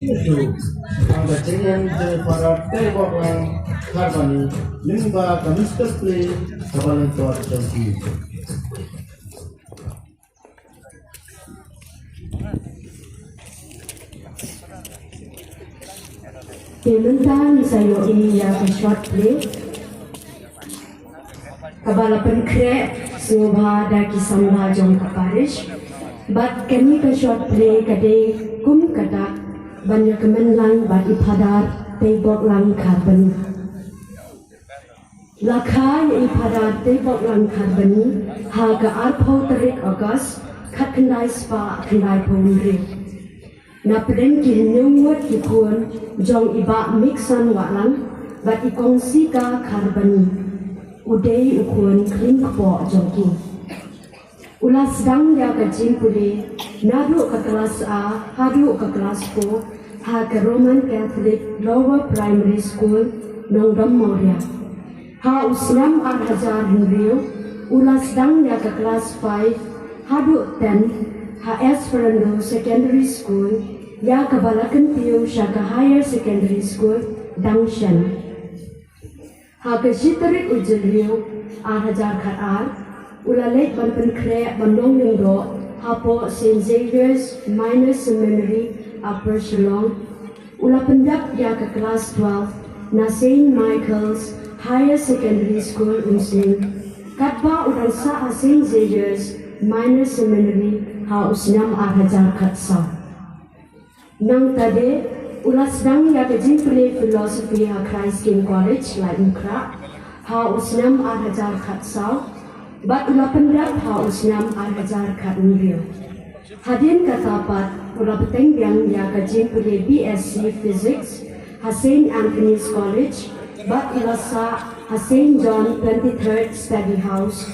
itu angka cengen para tebak yang karbani limba kamistas play kapalan tuar tersi. Kementan sayo ini ya short play kabala penkre sobha da kisambha jong kaparish bat kami ka short play kade kum kata banyak kemenlang bat ipadar tebok lang karbani lakai ipadar tebok lang karbani haga arpau terik agas kat kendai spa kendai pungri na peden ki nyungwat ki kuan jong iba mixan walang bat ikongsi ka karbani udai ukuan kling kpo jongki ulas dang ya ka jimpuli nadu ka kelas A hadu ka kelas 4 ha ka Roman Catholic Lower Primary School Nongdam Moria ha uslam ar hajar hinriu ulas dang ya ka kelas 5 hadu 10 ha Esperanto Secondary School ya kabalakan piu syaka Higher Secondary School Dangshan ha ke sitarik ujeliu ar hajar khat ar ulalek ban penkre bandong lingdo ha po St. Xavier's Minor Seminary Upper Shillong ula pendap ya ke kelas 12 na St. Michael's Higher Secondary School Unsling katba udan sa St. Xavier's Minor Seminary ha usnyam ar hajar khat sa nang tade ulas dang ya ke jimpli philosophy ha Christ King College la inkra ha usnyam ar hajar khat sa bat ula pendap ha usnyam ar hajar khat nrio hadin katapat ula peteng yang ya ke jimpli BSc Physics ha St. Anthony's College bat ula sa ha St. John 23rd Study House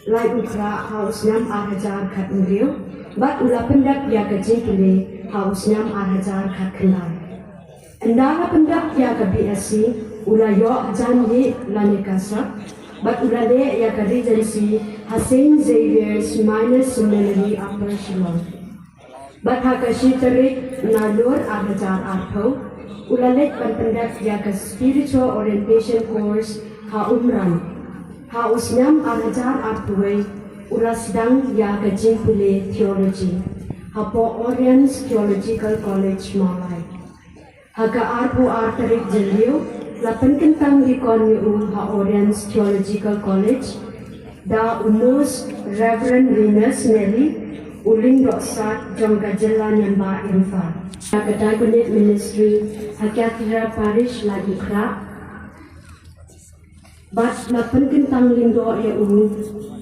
lai ukra haus nyam ar hajar khat nrio bat ula pendap ya ke jimpli haus nyam ar hajar khat kenal andara pendap ya ke BSc ula yo janji lani kasap bat ula le ya ke Regency ha St. Xavier's Minor Seminary Upper Shillong bat ha ke shitarik nalur ar hajar artho ula le pendap ya ke Spiritual Orientation Course ha Umran ha usnyam ar hajar artuai ulas dang ya ke jimpule theology ha po Orient Theological College Malai ha ka arpu artarik jeliu lapan kentang di konyu ha Orient Theological College da unus Reverend Venus Nelly uling doksat jong gajelan yang ba infal ha ka Diaconate Ministry ha Cathedral Parish la ikra bat lapan kentang lindo ya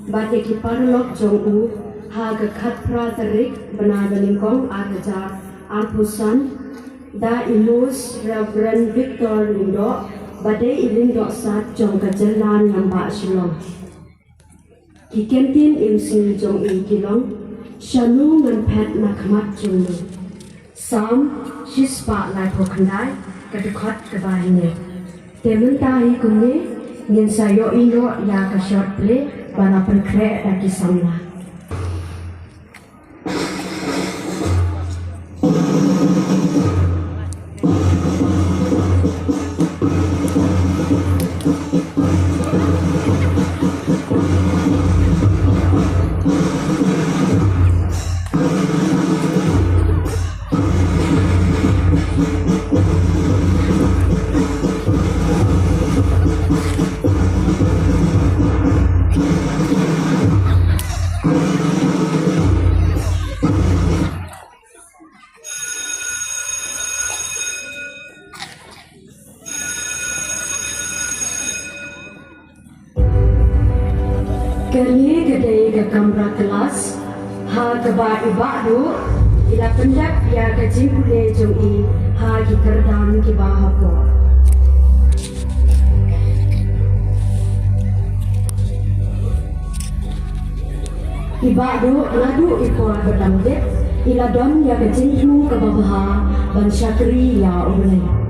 bat ya kiparlok jong ha ga khatpra tarik bana galingkong ar hajar arpusan da ilus Reverend Victor lindo bade ilindo sat jong kajalan yang ba Shillong kikentin imsi jong kilong shanu ngan pet nakmat jong sam shispa lai phokhandai kadukhat kabahine tementai kumne ngin sayo ino ya ka short play bana penkre daki samla Kali kedai ke kamera kelas ha keba ibadu ila pendap ya ke jimpule jongi ha ki kerdam ki bahapo ibadu ladu ikor berdamdet ila don ya ke jimpu ke babaha ban syakri ya umne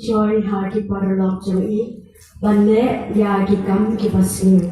Joy haki paralog joi, bane ya gikam kibasni.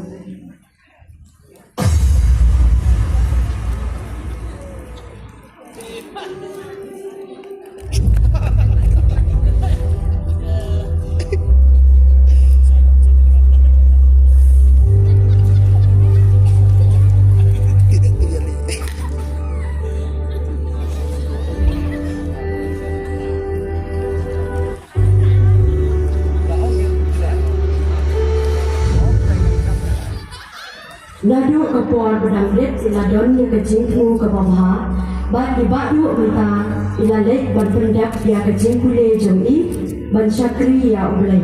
Nadu kapor berdangdit ila don yang kecingku ke bawah, bat dibadu menta ila lek ban pendak dia kecingku le jom'i ban syakri ya ulai.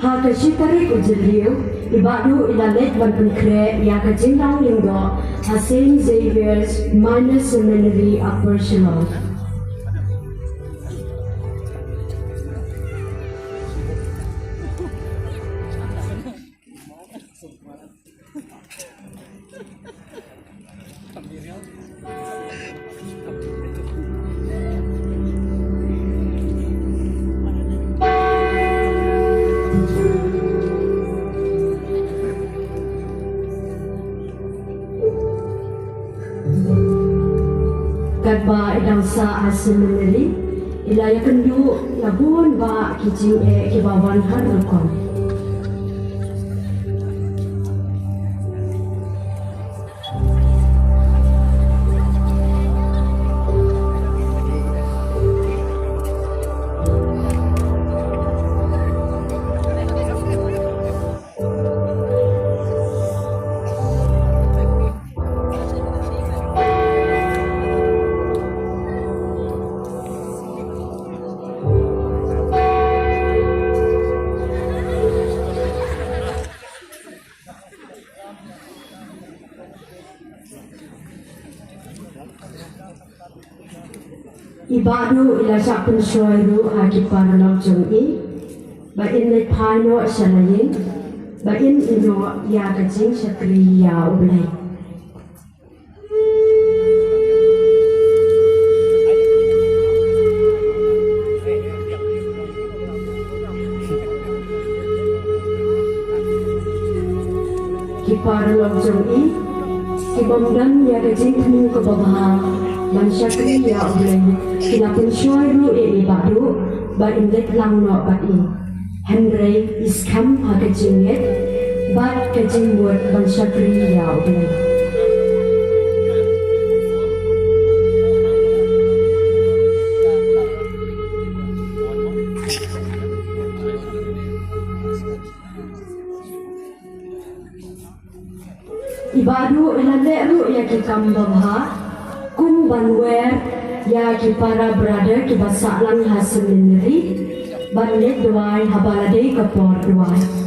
Ha kecikari ujeliu ibadu ila lek ban penkre ya kecingdang linggo ha Saint Xavier's Minor Seminary Upper Shillong. Kadba idang sa seminary ila ya kendu labun ba kijing kibawan harukon. Ibadu ila sapun soiru haki paralog jom'i, ba in le pano asalayin, ba in ino ya kajing sakri ya ulay. Ki paralog jom'i, ki bomdan ya kajing tenu ke bawah. Man syakri ya ulai kinapun syairu ibadu ba indek lang no bat in Henry iskam ha kajinget bat kajing buat man syakri ya ulai. Ibadu ilaleru ya kikam babha kum banwer ya ki para brother ki basalang haseminri banlet duai habalade kapor duai.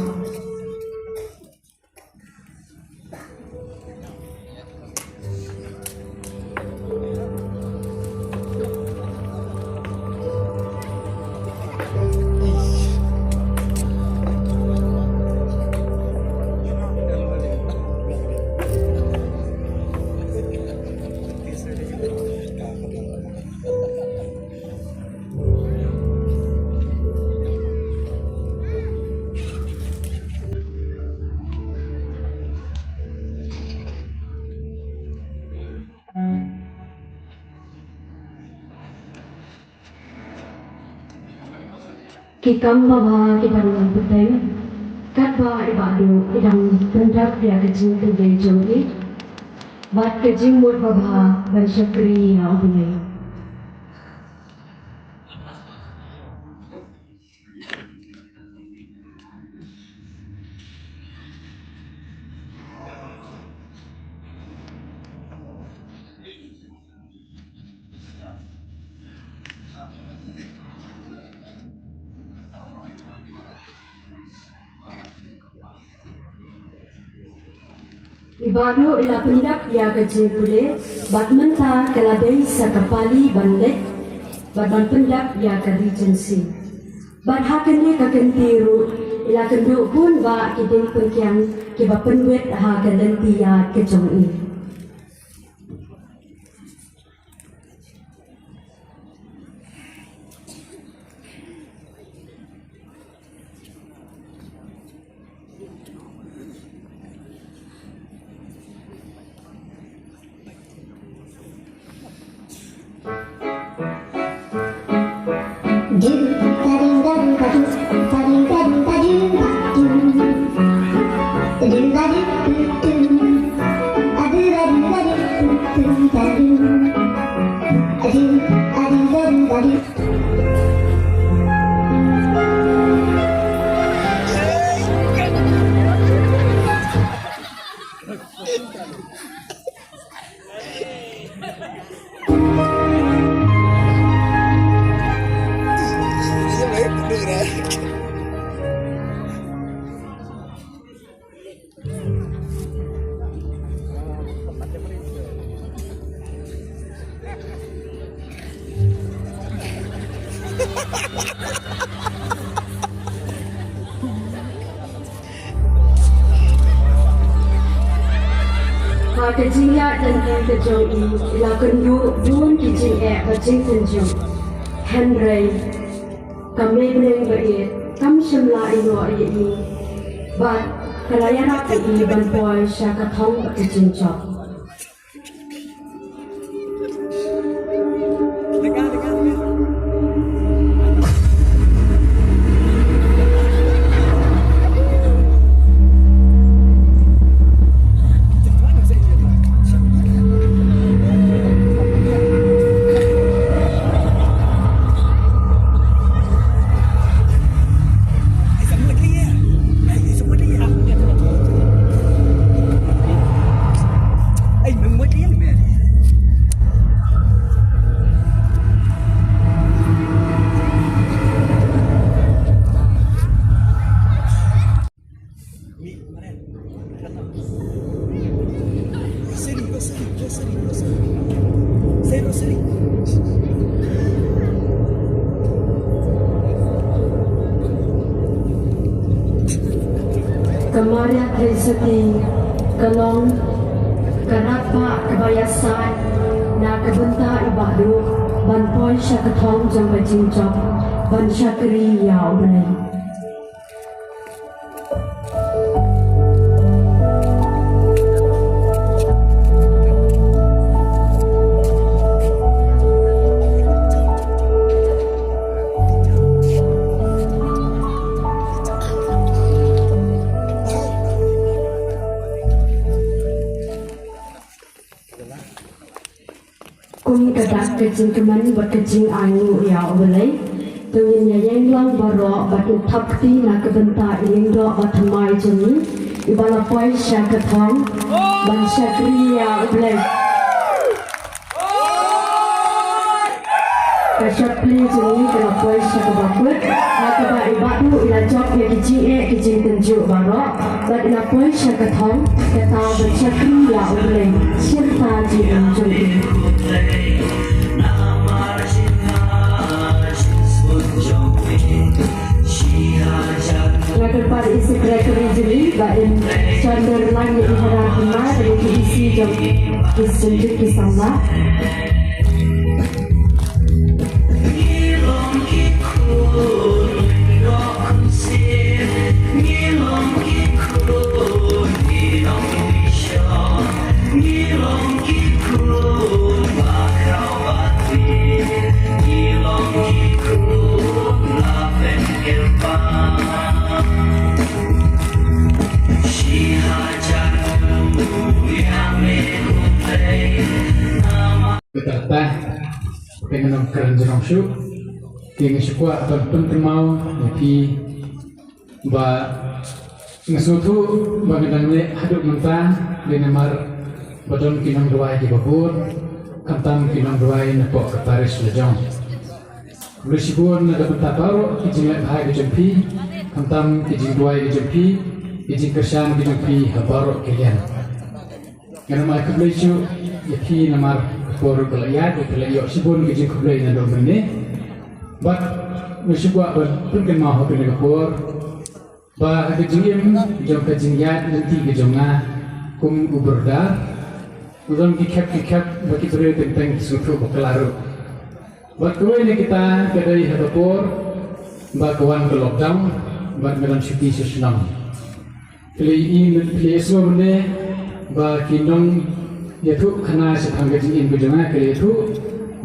Kikam bawa kibarang peteng, katba ibadu idang pendak dia kecing tenggai jombi, bat kecing mut bawa bansyakri ya ubunai. Ibadu ila pendak ya kecil pule, bat mentah keladai sa kapali banlet, bat ban pendak ya ke regency. Barhakan dia kakan tiru, ila kenduk pun ba kiding pengkiang kiba penwet ha kalan tiya kejong ini. Kejingat dan kejong ini ila kenduk dun kijing bajing tenjung Henry kami bening beriet kam shimla ino ini bat kalayarak ini banpoy syakatong kejing chok Kemaria Trisati Kalong Karapa Kebayasan Na Kebenta Ibadu Banpoy Syakatong Jang Bajing Chok Ban Syakri Ya Ulay Kum kadak kejing keman buat kejing anu ya ulay tungin yang lang baro bat tapti na kebenta iling do bat mai jeni ibala poy syakatong ban syakri ya ulay kasyapli jeni kena poy syakabakut na keba ibadu ila job ya kejing tenjuk baro bat ila poy syakatong kata ban syakri ya ulay sirta jeng jeng Lakukan pada isi kreatori jeli, bain candor langit ihara kemar dari isi jom disenjuk kisah. Betapa pengen keren jenong syuk, yang syukwa atau pentemau, tapi ba ngasutu bagian le haduk mentah di nomor badon kinong dua di babur, kantam kinong dua nepok ketaris lejong. Bersibun ada betapa kijing le bahai dijempi, kantam kijing dua dijempi, kijing kersan dijempi habarok kalian. Karena mereka belajar, yaki nomor Por kelayat, kelayat sibun kijing kublai na domene, but Mesyukwa pun mau ke Singapura. Ba kejingim jom kejingyat nanti kejonga kum uberda. Udon kikap bagi beri tentang suatu kelaru. Buat kue ini kita kedai Singapura. Ba kawan ke lockdown. Ba medan cuti sesenam. Pilih semua benda. Ba kinong yaitu kena setang kejingim kejonga kali itu.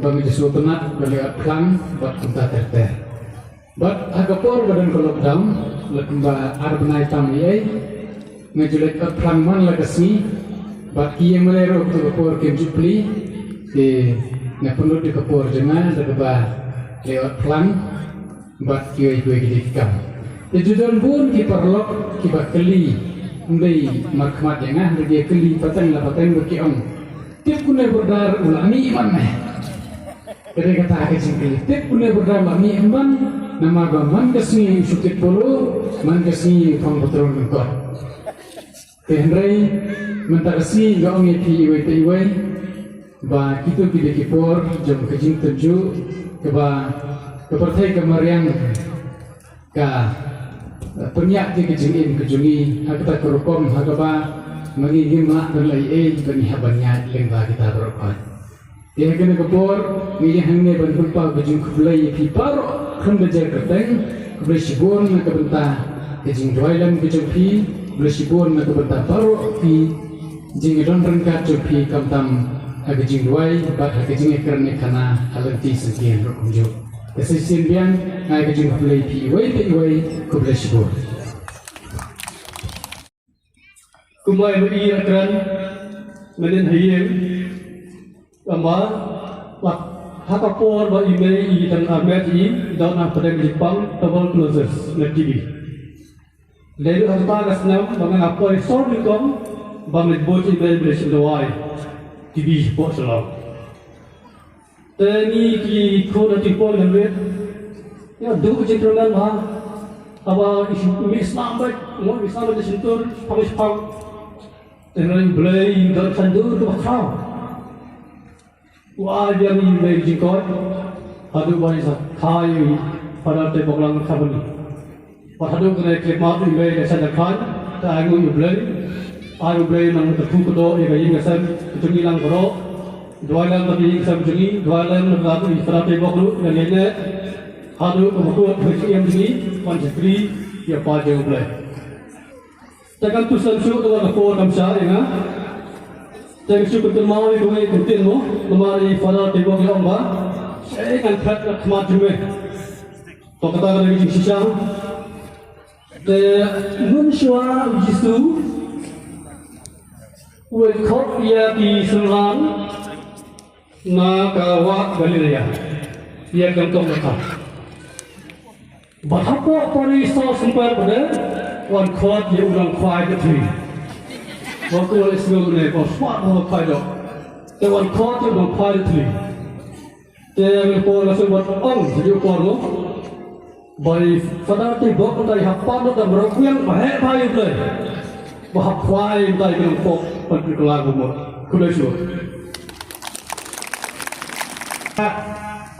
Ba menjesu penat balik pelang buat kita terter. But agapor badan ke lockdown, lekemba arbonai tamai, ngejulek pelan lekasni, but ia melero ke agapor kemjupli, di ngapun di agapor jengan, lekemba lewat pelan, but ia gidikam. Di judul pun kiparlok kibakeli, ndai markmat jengan, dia keli patang berkiong. Tiap kuna berdar ulami iman meh. Kedai kata kecil tiap kuna berdar ulami iman. Nama man kesini syukur polo, man kesini pang betul engkau. Tehenrai mentarasi gaung epi iwai, ba kita pilih kipor jom kejing tuju keba kepertai kemarian ka penyak di kejingin kejungi hakta kerukom hakaba mengingin mak berlai bernihabannya lengba kita berokon. Dia kena kepor ngiyah hangnya bantupa kejing kubelai piparo. Kan belajar kerteng, boleh sibun nak kebentar kejing duailan kejing pi, boleh sibun nak kebentar baru pi, jing edon rengkat jopi kamtam kejing duai, bat kejing ekerne kana halanti sekian rokumju. Kesisian biang kejing boleh pi iwai, ku boleh sibun. Kumai beri akran menen hayem, amar lak. Hakapor ba email dan Ahmed daun pada Jepang double closers na TV. Lalu harta kasnam bangan apa resort nikam bangan bot email bersih doai TV bot selam. Tani ki kau nanti pol ngambil ya dua cendrongan bah apa Islam baik mau Islam ada sentur pang dengan belai dan sandur tu bakal. Wah dia ni baik jikot, hadu bani sah khai pada tembok lang kabel. Hadu kena klimat ni baik dasar kan, tak anggu yublay, ayu blay nang terku kodo ia bayi dasar kecungi lang kodo, dua lang tapi sam kecungi, dua lang nak tu pada tembok lu dan ini hadu kemudian bersiam sini, pancetri ia pada yublay. Takkan tu samsu tu orang kau kamsar ya. Saya syukur terima kasih kepada kuntin mo, kemari pada tembok yang ba, saya kan kat kemat juga. Kau katakan lagi sisa, manusia jisu, wekot ia di Selang, Nagawa Galilea, ia kantong mereka. Betapa perisa sempat pada wan kot ia ulang kuai betul. Waktu oleh sebelum ni, kau smart mau kaya, tewan kau tu mau kaya tu. Tewan kau langsung buat jadi kau lo, bagi pada tu buat dari hapan dan berkuang bahaya bahaya tu. Bahap kaya dari kau perkelar umur, kuliah.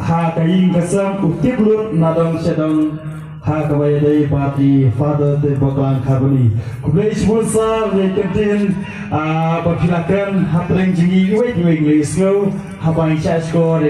Ha kaing kasam ukti blut nadong sedong ha kawai dari parti father de boklang karboni kublai sponsor de kentin perfilakan hapreng jingi wait wing lisgo habang chasko